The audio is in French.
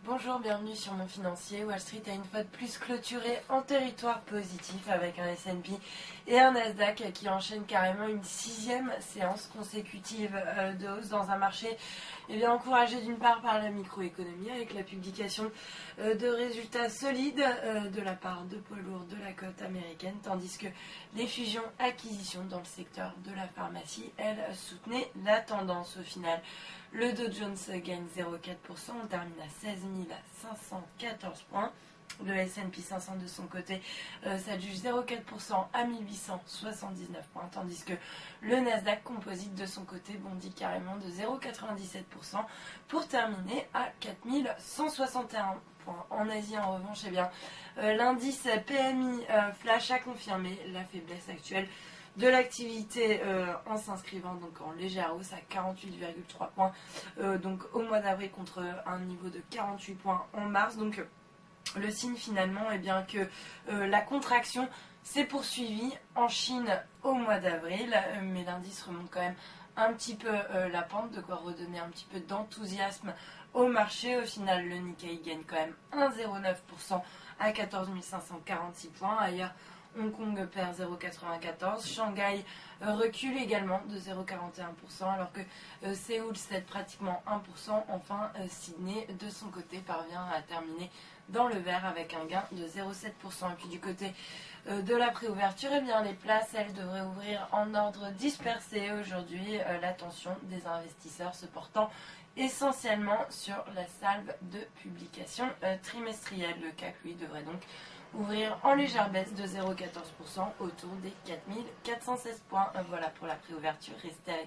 Bonjour, bienvenue sur Mon Financier. Wall Street a une fois de plus clôturé en territoire positif avec un S&P et un Nasdaq qui enchaînent carrément une sixième séance consécutive de hausse dans un marché encouragé d'une part par la microéconomie avec la publication de résultats solides de la part de poids lourds de la cote américaine, tandis que les fusions-acquisitions dans le secteur de la pharmacie, elles, soutenaient la tendance au final. Le Dow Jones gagne 0,4%, on termine à 16 514 points. Le S&P 500 de son côté s'adjuge 0,4% à 1879 points, tandis que le Nasdaq Composite de son côté bondit carrément de 0,97% pour terminer à 4161 points. En Asie, en revanche, l'indice PMI flash a confirmé la faiblesse actuelle de l'activité en s'inscrivant donc en légère hausse à 48,3 points donc au mois d'avril contre un niveau de 48 points en mars. Donc le signe finalement est bien que la contraction s'est poursuivie en Chine au mois d'avril, mais l'indice remonte quand même un petit peu la pente, de quoi redonner un petit peu d'enthousiasme au marché. Au final, le Nikkei gagne quand même 1,09% à 14 546 points. Ailleurs, Hong Kong perd 0,94%, Shanghai recule également de 0,41%, alors que Séoul cède pratiquement 1%. Enfin, Sydney, de son côté, parvient à terminer dans le vert avec un gain de 0,7%. Et puis du côté de la préouverture, les places, elles, devraient ouvrir en ordre dispersé aujourd'hui, l'attention des investisseurs se portant essentiellement sur la salve de publication trimestrielle. Le CAC, lui, devrait donc ouvrir en légère baisse de 0,14% autour des 4416 points. Voilà pour la préouverture. Restez avec